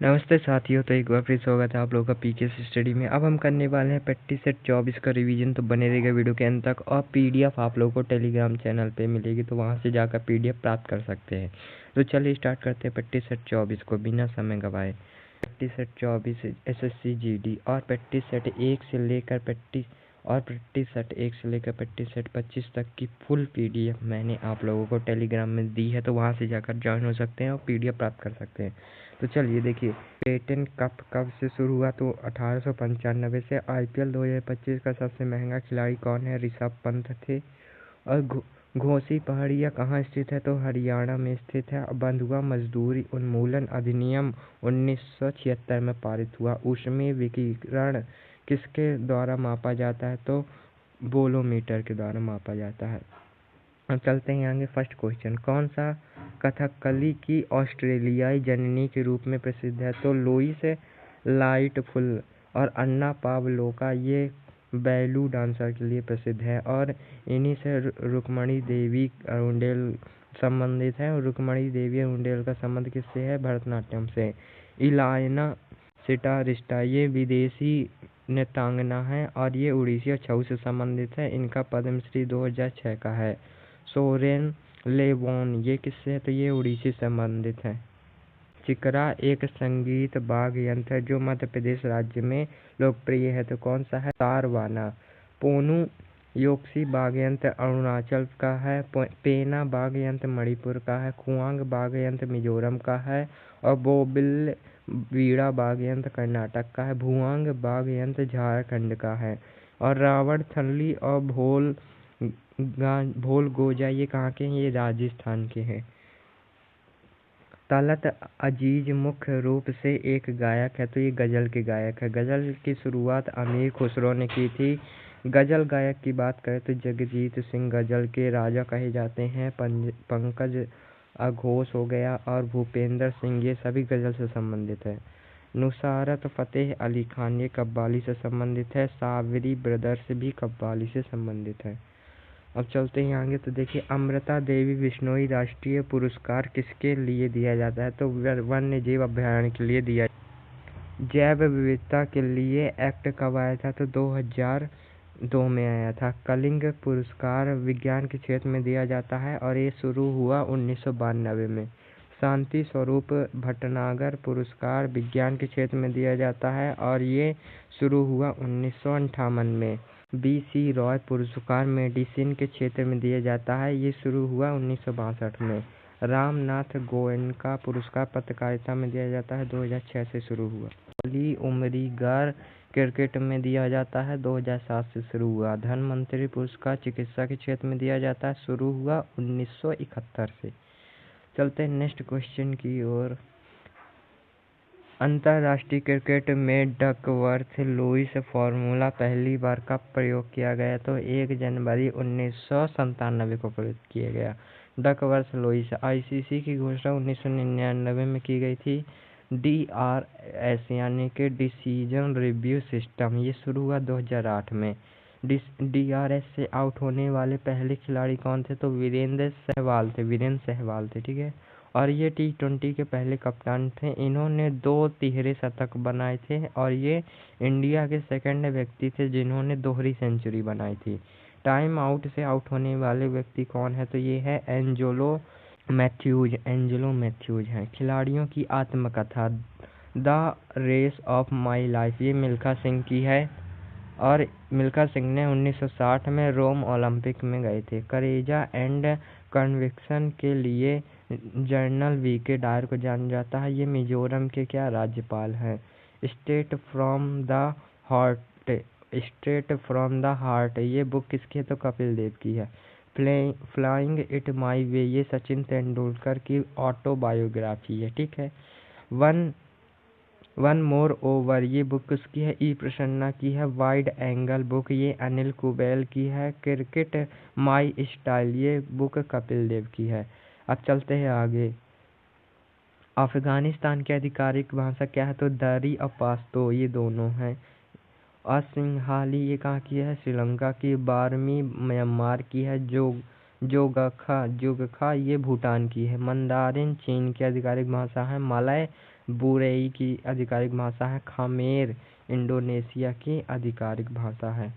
नमस्ते साथियों, तो एक बार फिर स्वागत है आप लोगों का पीके स्टडी में। अब हम करने वाले हैं प्रैक्टिस सेट 24 का रिवीजन, तो बने रहेगा वीडियो के अंत तक। और पीडीएफ आप लोगों को टेलीग्राम चैनल पे मिलेगी, तो वहां से जाकर पीडीएफ प्राप्त कर सकते हैं। तो चलिए स्टार्ट करते हैं प्रैक्टिस सेट 24 को बिना समय गवाए। प्रैक्टिस सेट 24 एसएससी जीडी और प्रैक्टिस सेट 1 से लेकर प्रैक्टिस सेट 25 तक की फुल पीडीएफ मैंने आप लोगों को टेलीग्राम में दी है, तो वहां से जाकर ज्वाइन हो सकते हैं और पीडीएफ प्राप्त कर सकते हैं। तो चलिए देखिए, पेटन कब से शुरू हुआ, तो 1895 से। आईपीएल 2025 का सबसे महंगा खिलाड़ी कौन है? ऋषभ पंत थे। और घोसी पहाड़ियाँ कहाँ स्थित है? तो हरियाणा में स्थित है। बंधुआ मजदूरी उन्मूलन अधिनियम 1976 में पारित हुआ। ऊष्मीय विकिरण किसके द्वारा मापा जाता है? तो बोलोमीटर के द्वारा मापा जाता है। अब चलते हैं आगे। फर्स्ट क्वेश्चन, कौन सा कथकली की ऑस्ट्रेलियाई जननी के रूप में प्रसिद्ध है? तो लुइस लाइटफुल और अन्ना पावलोका ये बैलू डांसर के लिए प्रसिद्ध है। और इन्हीं से रुक्मणी देवी अरुंडेल संबंधित है। और रुक्मणी देवी अरुंडेल का संबंध किससे है? भरतनाट्यम से। इलायना सिटारिस्टा ये विदेशी नृत्यांगना है और ये उड़ीसी और छऊ से संबंधित है। इनका पद्मश्री 2006 का है। सोरेन लेवोन ये किससे है? तो ये उड़ीसी से संबंधित है। चिकरा एक संगीत वाद्य यंत्र है जो मध्य प्रदेश राज्य में लोकप्रिय है, तो कौन सा है? तारवाना। पोनू योक्सी वाद्य यंत्र अरुणाचल का है। पेना वाद्य यंत्र मणिपुर का है। खुआंग वाद्य यंत्र मिजोरम का है। और बोबिल वीणा वाद्य यंत्र कर्नाटक का है। भुआंग वाद्य यंत्र झारखंड का है। और रावण थल्ली और भोल गोजा ये कहाँ के हैं? ये राजस्थान के हैं। तलत अजीज मुख्य रूप से एक गायक है, तो ये गजल के गायक है। गजल की शुरुआत अमीर खुसरो ने की थी। गजल गायक की बात करें तो जगजीत सिंह गजल के राजा कहे जाते हैं। पंकज अघोष हो गया और भूपेंद्र सिंह ये सभी गजल से संबंधित है। नुसरत फतेह अली खान ये कव्वाली से संबंधित है। सावरी ब्रदर्स भी कव्वाली से संबंधित है। अब चलते हैं आगे, तो देखिए, अमृता देवी बिश्नोई राष्ट्रीय पुरस्कार किसके लिए दिया जाता है? तो वन्य जीव अभ्यारण्य के लिए दिया। जैव विविधता के लिए एक्ट कब आया था? तो 2002 में आया था। कलिंग पुरस्कार विज्ञान के क्षेत्र में दिया जाता है और ये शुरू हुआ 1992 में। शांति स्वरूप भटनागर पुरस्कार विज्ञान के क्षेत्र में दिया जाता है और ये शुरू हुआ 1958 में। BC रॉय पुरस्कार मेडिसिन के क्षेत्र में दिया जाता है, ये शुरू हुआ 1962 में। रामनाथ गोयनका पुरस्कार पत्रकारिता में दिया जाता है, 2006 से शुरू हुआ। अली उमरीगर क्रिकेट में दिया जाता है, 2007 से शुरू हुआ। धनवंतरी पुरस्कार चिकित्सा के क्षेत्र में दिया जाता है, शुरू हुआ 1971 से। चलते हैं नेक्स्ट क्वेश्चन की ओर। अंतर्राष्ट्रीय क्रिकेट में डकवर्थ लुईस फार्मूला पहली बार कब प्रयोग किया गया? तो 1 जनवरी 1997 को प्रयोग किया गया। Duckworth Lewis. आईसीसी की घोषणा 1999 में की गई थी। DRS यानी कि डिसीजन रिव्यू सिस्टम ये शुरू हुआ 2008 में। DRS से आउट होने वाले पहले खिलाड़ी कौन थे? तो वीरेंद्र सहवाल थे, ठीक है। और ये T20 के पहले कप्तान थे। इन्होंने 2 तिहरे शतक बनाए थे और ये इंडिया के सेकंड व्यक्ति थे जिन्होंने दोहरी सेंचुरी बनाई थी। टाइम आउट से आउट होने वाले व्यक्ति कौन है? तो ये है एंजेलो मैथ्यूज हैं। खिलाड़ियों की आत्मकथा the race of my life ये मिल्खा सिंह की है और मिल्खा सिंह ने 1960 में रोम ओलंपिक में गए थे। करेजा एंड कन्विक्शन के लिए जर्नल VK डायर को जाना जाता है। ये मिजोरम के क्या राज्यपाल हैं? स्ट्रेट फ्रॉम द हार्ट ये बुक किसकी है? तो कपिल देव की है। फ्लाइंग इट माई वे ये सचिन तेंदुलकर की ऑटोबायोग्राफी है, ठीक है। वन मोर ओवर ये बुक किसकी है? ई प्रसन्ना की है। वाइड एंगल बुक ये अनिल कुबेल की है। क्रिकेट माई स्टाइल ये बुक कपिल देव की है। अब चलते हैं आगे। अफगानिस्तान की आधिकारिक भाषा क्या है? तो दरी और पाश्तो ये दोनों हैं। और सिंघाली ये कहाँ की है? श्रीलंका की। बारमी म्यांमार की है। जोगखा ये भूटान की है। मंदारिन चीन की आधिकारिक भाषा है। मलय बुरेई की आधिकारिक भाषा है। खमेर इंडोनेशिया की आधिकारिक भाषा है।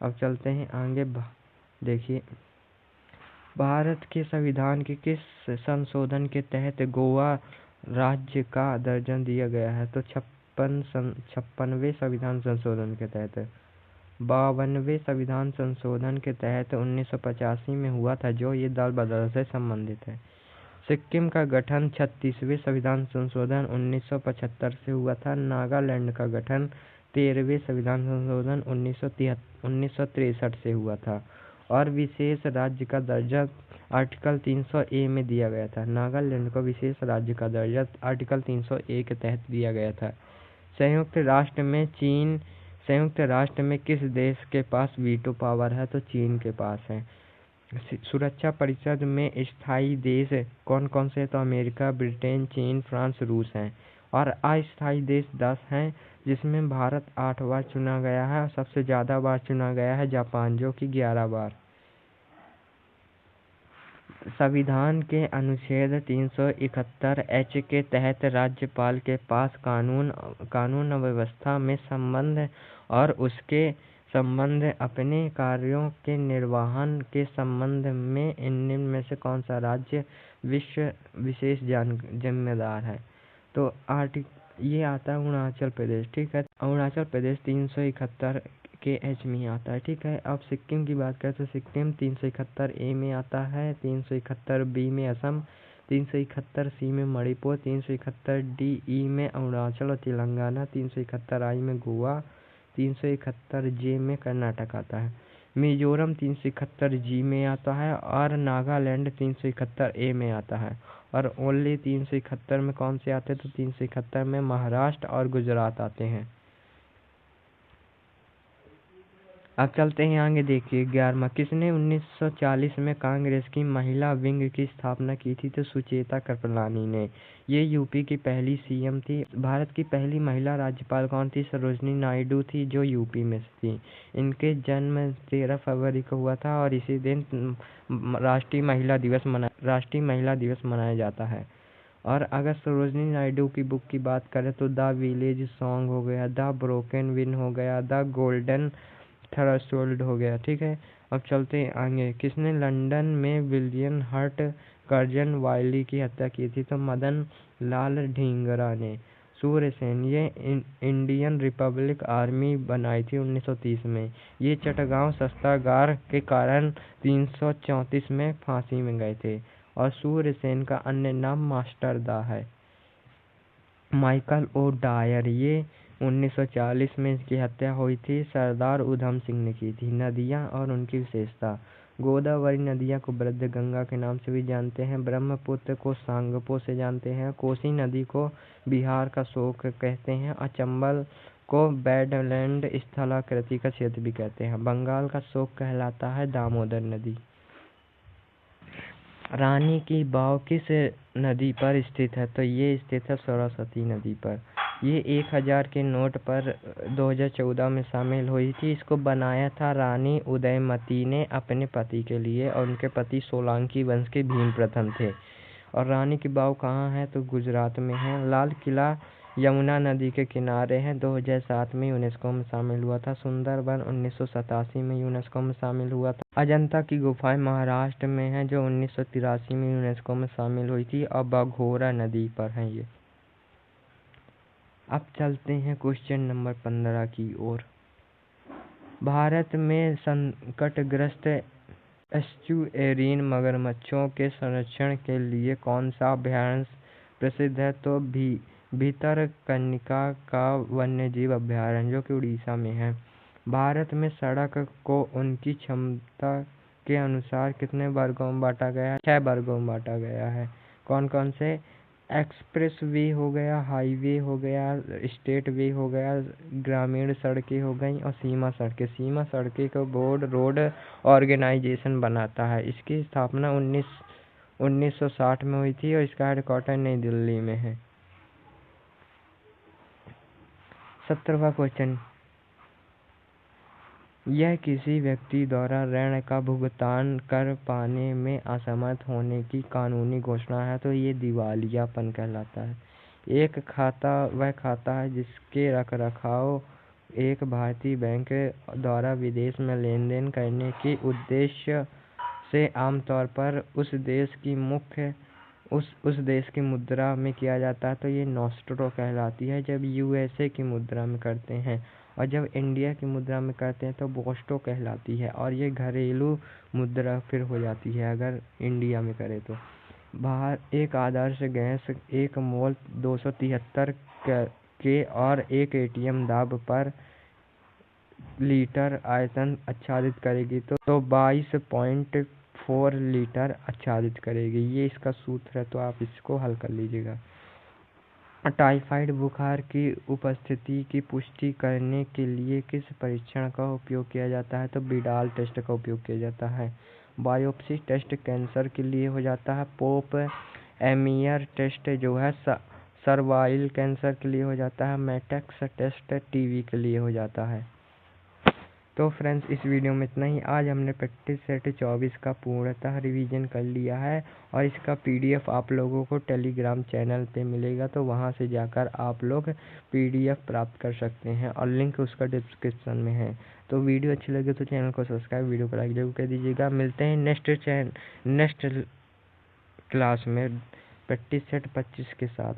अब चलते हैं आगे। देखिए, भारत के संविधान के किस संशोधन के तहत गोवा राज्य का दर्जा दिया गया है? तो 56वें संविधान संशोधन के तहत। 52वें संविधान संशोधन के तहत 1985 में हुआ था, जो ये दल बदल से संबंधित है। सिक्किम का गठन 36वें संविधान संशोधन 1975 से हुआ था। नागालैंड का गठन 13वें संविधान संशोधन 1963 से हुआ था और विशेष राज्य का दर्जा आर्टिकल 300A में दिया गया था। नागालैंड को विशेष राज्य का दर्जा आर्टिकल 300A के तहत दिया गया था। संयुक्त राष्ट्र में किस देश के पास वीटो पावर है? तो चीन के पास है। सुरक्षा परिषद में स्थायी देश कौन कौन से? तो अमेरिका, ब्रिटेन, चीन, फ्रांस, रूस हैं। और अस्थायी देश 10 हैं, जिसमें भारत 8 बार चुना गया है और सबसे ज़्यादा बार चुना गया है जापान, जो कि 11 बार। संविधान के अनुच्छेद 371H के तहत राज्यपाल के पास कानून व्यवस्था में संबंध और उसके संबंध अपने कार्यों के निर्वहन के संबंध में इनमें में से कौन सा राज्य विशेष जिम्मेदार है? तो ये आता है अरुणाचल प्रदेश। ठीक है, अरुणाचल प्रदेश 371 के H में आता है। ठीक है, अब सिक्किम की बात करें तो सिक्किम 371A में आता है। 371B में असम, 371C में मणिपुर, 371DE में अरुणाचल और तेलंगाना, 371I में गोवा, 371J में कर्नाटक आता है। मिजोरम 371G में आता है और नागालैंड 371A में आता है। और ओनली 371 में कौन से आते हैं? तो 371 में महाराष्ट्र और गुजरात आते हैं। अब चलते हैं आगे। देखिए 11वां, किसने 1940 में कांग्रेस की महिला विंग की स्थापना की थी? तो सुचेता कृपलानी ने। ये यूपी की पहली सीएम थी। भारत की पहली महिला राज्यपाल कौन थी? सरोजनी नायडू थी, जो यूपी में थी। इनके जन्म 13 फरवरी को हुआ था और इसी दिन राष्ट्रीय महिला दिवस मनाया जाता है। और अगर सरोजनी नायडू की बुक की बात करें तो द विलेज सॉन्ग हो गया, द ब्रोकन विन हो गया, द गोल्डन थ्रेशोल्ड हो गया। ठीक है, अब चलते हैं आगे। किसने लंदन में विलियम हर्ट कर्जन वायली की हत्या की थी? तो मदन लाल ढींगरा ने। सूर्य सेन, ये इंडियन रिपब्लिक आर्मी बनाई थी 1930 में। ये चटगांव शस्त्रागार के कारण 334 में फांसी में गए थे। और सूर्य सेन का अन्य नाम मास्टर दा है। माइकल ओ डायर, ये 1940 में इसकी हत्या हुई थी। सरदार उधम सिंह ने की थी। नदियाँ और उनकी विशेषता। गोदावरी नदियाँ को वृद्ध गंगा के नाम से भी जानते हैं। ब्रह्मपुत्र को सांगपो से जानते हैं। कोसी नदी को बिहार का शोक कहते हैं और चंबल को वेटलैंड स्थलाकृति का क्षेत्र भी कहते हैं। बंगाल का शोक कहलाता है दामोदर नदी। रानी की वाव किस नदी पर स्थित है? तो ये स्थित है सरस्वती नदी पर। ये 1000 के नोट पर 2014 में शामिल हुई थी। इसको बनाया था रानी उदयमती ने अपने पति के लिए, और उनके पति सोलंकी वंश के भीम प्रथम थे। और रानी की वाव कहाँ है? तो गुजरात में है। लाल किला यमुना नदी के किनारे है। 2007 में यूनेस्को में शामिल हुआ था। सुंदरबन 1987 में यूनेस्को में शामिल हुआ था। अजंता की गुफाएं महाराष्ट्र में है, जो 1983 में यूनेस्को में शामिल हुई थी और बाघोरा नदी पर है ये। अब चलते हैं क्वेश्चन नंबर 15 की ओर। भारत में संकटग्रस्त एस्चुएरिन मगरमच्छों के संरक्षण के लिए कौन सा अभयारण्य प्रसिद्ध है? तो भितरकनिका का वन्यजीव अभयारण्य, जो कि उड़ीसा में है। भारत में सड़क को उनकी क्षमता के अनुसार कितने वर्गों में बांटा गया है? 6 वर्गों में बांटा गया है। कौन कौन से? एक्सप्रेस वे हो गया, हाईवे हो गया, स्टेट वे हो गया, ग्रामीण सड़कें हो गई और सीमा सड़कें को बोर्ड रोड ऑर्गेनाइजेशन बनाता है। इसकी स्थापना 1960 में हुई थी और इसका हेडक्वार्टर नई दिल्ली में है। 17वां क्वेश्चन, यह किसी व्यक्ति द्वारा ऋण का भुगतान कर पाने में असमर्थ होने की कानूनी घोषणा है। तो ये दिवालियापन कहलाता है। एक खाता वह खाता है जिसके रखरखाव एक भारतीय बैंक द्वारा विदेश में लेन-देन करने के उद्देश्य से आमतौर पर उस देश की मुद्रा में किया जाता है, तो ये नॉस्ट्रो कहलाती है जब यूएसए की मुद्रा में करते हैं, और जब इंडिया की मुद्रा में करते हैं तो बोस्टो कहलाती है, और ये घरेलू मुद्रा फिर हो जाती है अगर इंडिया में करें तो। बाहर एक आदर्श गैस एक मोल 273 के और एक एटीएम दाब पर लीटर आयतन आच्छादित करेगी, तो 22.4 लीटर आच्छादित करेगी। ये इसका सूत्र है, तो आप इसको हल कर लीजिएगा। टाइफाइड बुखार की उपस्थिति की पुष्टि करने के लिए किस परीक्षण का उपयोग किया जाता है? तो विडाल टेस्ट का उपयोग किया जाता है। बायोप्सी टेस्ट कैंसर के लिए हो जाता है। पोप एमियर टेस्ट जो है सर्वाइकल कैंसर के लिए हो जाता है। मैट्रिक्स टेस्ट टीबी के लिए हो जाता है। तो फ्रेंड्स, इस वीडियो में इतना ही। आज हमने प्रैक्टिस सेट 24 का पूर्णतः रिवीजन कर लिया है, और इसका पीडीएफ आप लोगों को टेलीग्राम चैनल पे मिलेगा, तो वहां से जाकर आप लोग पीडीएफ प्राप्त कर सकते हैं, और लिंक उसका डिस्क्रिप्शन में है। तो वीडियो अच्छी लगे तो चैनल को सब्सक्राइब, वीडियो को लाइक जरूर कर दीजिएगा। मिलते हैं नेक्स्ट क्लास में प्रैक्टिस सेट 25 के साथ।